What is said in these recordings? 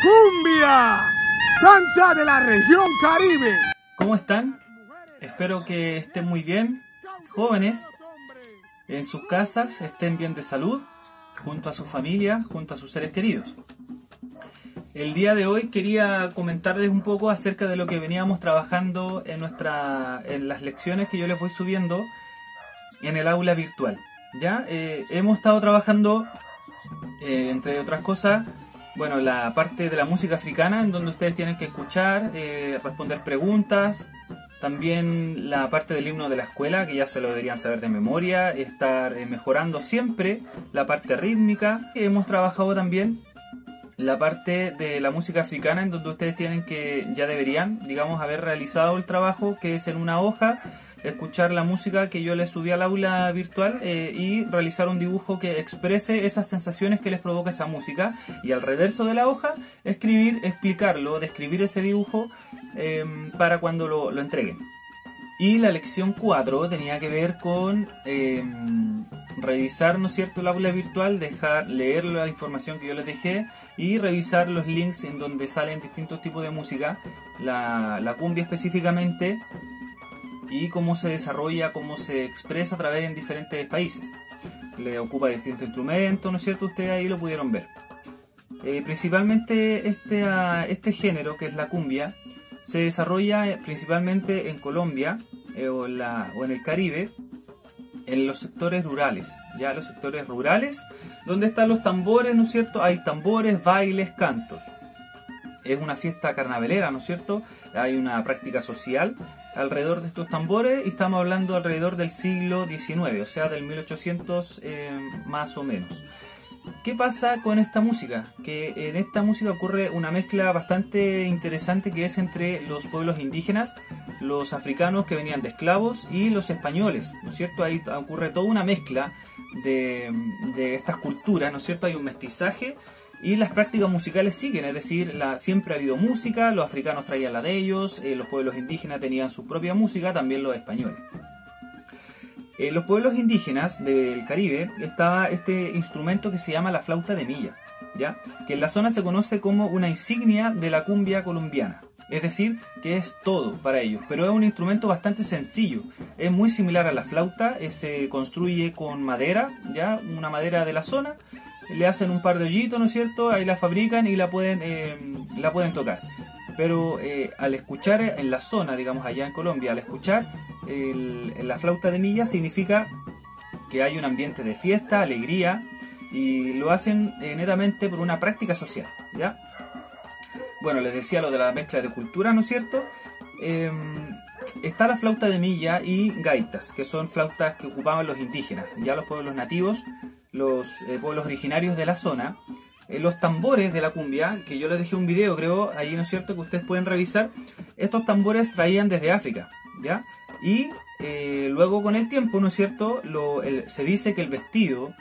Cumbia, danza de la región Caribe. ¿Cómo están? Espero que estén muy bien, jóvenes, en sus casas, estén bien de salud, junto a su familia, junto a sus seres queridos. El día de hoy quería comentarles un poco acerca de lo que veníamos trabajando en las lecciones que yo les voy subiendo en el aula virtual. ¿Ya? Hemos estado trabajando, entre otras cosas, bueno, la parte de la música africana, en donde ustedes tienen que escuchar, responder preguntas. También la parte del himno de la escuela, que ya se lo deberían saber de memoria, estar mejorando siempre la parte rítmica. Hemos trabajado también la parte de la música africana, en donde ustedes tienen que, ya deberían, digamos, haber realizado el trabajo, que es en una hoja, escuchar la música que yo les subí al aula virtual y realizar un dibujo que exprese esas sensaciones que les provoca esa música, y al reverso de la hoja escribir, explicarlo, describir ese dibujo para cuando lo entreguen. Y la lección 4 tenía que ver con revisar, ¿no es cierto?, el aula virtual, leer la información que yo les dejé y revisar los links en donde salen distintos tipos de música, la cumbia específicamente, y cómo se desarrolla, cómo se expresa a través en diferentes países. Le ocupa distintos instrumentos, ¿no es cierto? Ustedes ahí lo pudieron ver. Principalmente este género, que es la cumbia, se desarrolla principalmente en Colombia o en el Caribe, en los sectores rurales, ya los sectores rurales, donde están los tambores, ¿no es cierto? Hay tambores, bailes, cantos. Es una fiesta carnavalera, ¿no es cierto? Hay una práctica social alrededor de estos tambores, y estamos hablando alrededor del siglo XIX, o sea, del 1800 más o menos. ¿Qué pasa con esta música? Que en esta música ocurre una mezcla bastante interesante, que es entre los pueblos indígenas, los africanos que venían de esclavos, y los españoles, ¿no es cierto? Ahí ocurre toda una mezcla de estas culturas, ¿no es cierto? Hay un mestizaje. Y las prácticas musicales siguen, es decir, siempre ha habido música, los africanos traían la de ellos, los pueblos indígenas tenían su propia música, también los españoles. En los pueblos indígenas del Caribe estaba este instrumento que se llama la flauta de milla, ¿ya? Que en la zona se conoce como una insignia de la cumbia colombiana. Es decir, que es todo para ellos, pero es un instrumento bastante sencillo. Es muy similar a la flauta, se construye con madera, ¿ya? Una madera de la zona. Le hacen un par de hoyitos, ¿no es cierto? Ahí la fabrican y la pueden tocar. Pero al escuchar en la zona, digamos allá en Colombia, al escuchar la flauta de milla, significa que hay un ambiente de fiesta, alegría, y lo hacen netamente por una práctica social, ¿ya? Bueno, les decía lo de la mezcla de cultura, ¿no es cierto? Está la flauta de milla y gaitas, que son flautas que ocupaban los indígenas, ya los pueblos nativos, los pueblos originarios de la zona. Los tambores de la cumbia, que yo les dejé un video, creo, ahí, ¿no es cierto?, que ustedes pueden revisar. Estos tambores traían desde África, ¿ya? Y luego con el tiempo, ¿no es cierto?, se dice que el vestido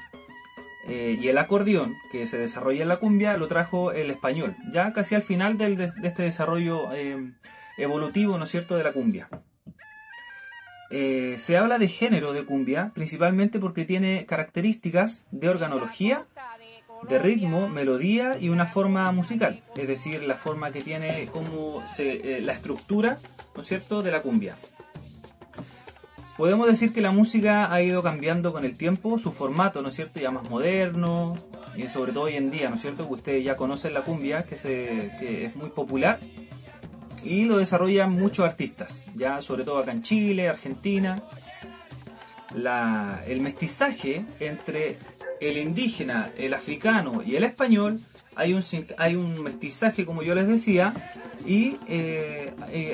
y el acordeón que se desarrolla en la cumbia lo trajo el español, ya casi al final de este desarrollo evolutivo, ¿no es cierto?, de la cumbia. Se habla de género de cumbia principalmente porque tiene características de organología, de ritmo, melodía y una forma musical, es decir, la forma que tiene, la estructura, ¿no es cierto?, de la cumbia. Podemos decir que la música ha ido cambiando con el tiempo, su formato, ¿no es cierto?, ya más moderno, y sobre todo hoy en día, ¿no es cierto?, que ustedes ya conocen la cumbia, que es muy popular. Y lo desarrollan muchos artistas, ya sobre todo acá en Chile, Argentina. El mestizaje entre el indígena, el africano y el español, hay un mestizaje, como yo les decía, y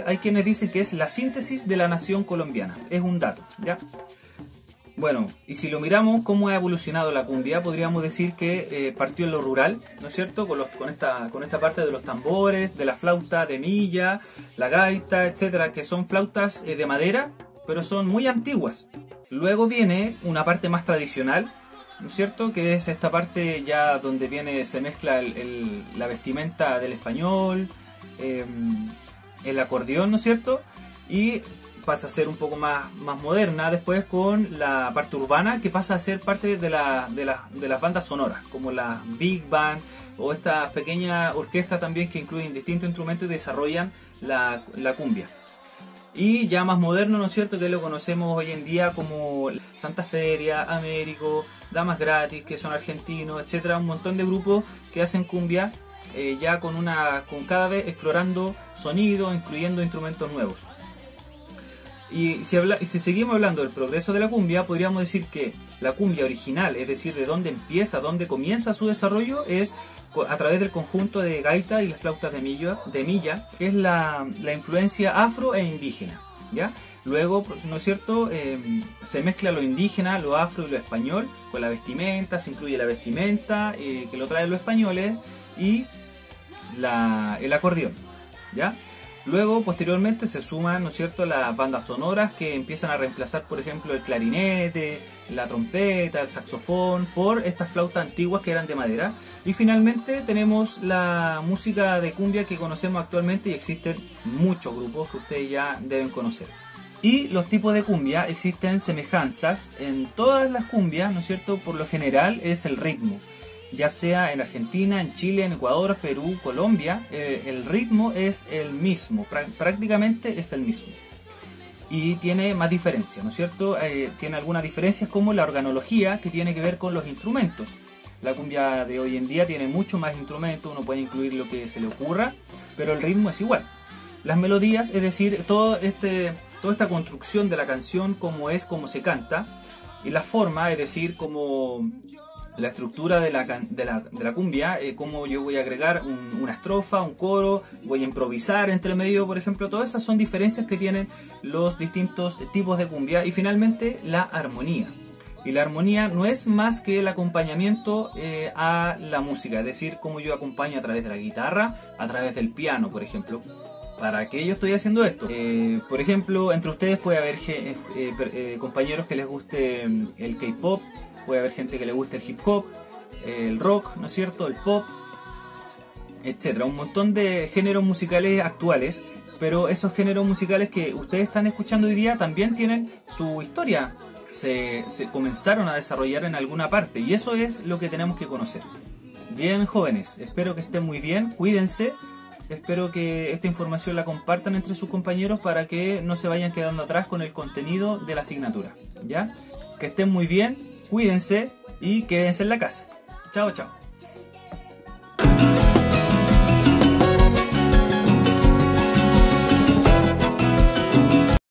hay quienes dicen que es la síntesis de la nación colombiana. Es un dato, ¿ya? Bueno, y si lo miramos cómo ha evolucionado la cumbia, podríamos decir que partió en lo rural, ¿no es cierto?, con esta parte de los tambores, de la flauta de milla, la gaita, etcétera, que son flautas de madera, pero son muy antiguas. Luego viene una parte más tradicional, ¿no es cierto?, que es esta parte ya donde se mezcla la vestimenta del español, el acordeón, ¿no es cierto?, y pasa a ser un poco más moderna después con la parte urbana, que pasa a ser parte de las bandas sonoras, como la Big Band o estas pequeñas orquestas también que incluyen distintos instrumentos y desarrollan la cumbia. Y ya más moderno, ¿no es cierto?, que lo conocemos hoy en día como Santa Feria, Américo, Damas Gratis, que son argentinos, etcétera, un montón de grupos que hacen cumbia ya con cada vez explorando sonidos, incluyendo instrumentos nuevos. Y si seguimos hablando del progreso de la cumbia, podríamos decir que la cumbia original, es decir, de dónde empieza, dónde comienza su desarrollo, es a través del conjunto de gaita y las flautas de milla, que es la influencia afro e indígena, ¿ya? Luego, ¿no es cierto?, se mezcla lo indígena, lo afro y lo español con la vestimenta, se incluye la vestimenta que lo traen los españoles y el acordeón, ¿ya? Luego, posteriormente, se suman, ¿no es cierto?, las bandas sonoras que empiezan a reemplazar, por ejemplo, el clarinete, la trompeta, el saxofón, por estas flautas antiguas que eran de madera. Y finalmente tenemos la música de cumbia que conocemos actualmente, y existen muchos grupos que ustedes ya deben conocer. Y los tipos de cumbia, existen semejanzas en todas las cumbias, ¿no es cierto? Por lo general es el ritmo. Ya sea en Argentina, en Chile, en Ecuador, Perú, Colombia, el ritmo es el mismo, prácticamente es el mismo. Y tiene más diferencias, ¿no es cierto? Tiene algunas diferencias como la organología, que tiene que ver con los instrumentos. La cumbia de hoy en día tiene mucho más instrumentos, uno puede incluir lo que se le ocurra, pero el ritmo es igual. Las melodías, es decir, toda esta construcción de la canción, cómo se canta, y la forma, es decir, como la estructura de la cumbia, cómo yo voy a agregar una estrofa, un coro, voy a improvisar entre medio, por ejemplo. Todas esas son diferencias que tienen los distintos tipos de cumbia. Y finalmente la armonía. Y la armonía no es más que el acompañamiento a la música, es decir, cómo yo acompaño a través de la guitarra, a través del piano, por ejemplo. ¿Para qué yo estoy haciendo esto? Por ejemplo, entre ustedes puede haber compañeros que les guste el K-pop, puede haber gente que le guste el hip hop, el rock, ¿no es cierto?, el pop, etcétera. Un montón de géneros musicales actuales, pero esos géneros musicales que ustedes están escuchando hoy día también tienen su historia. Se comenzaron a desarrollar en alguna parte, y eso es lo que tenemos que conocer. Bien, jóvenes, espero que estén muy bien, cuídense. Espero que esta información la compartan entre sus compañeros para que no se vayan quedando atrás con el contenido de la asignatura, ¿ya? Que estén muy bien, cuídense y quédense en la casa. Chao, chao.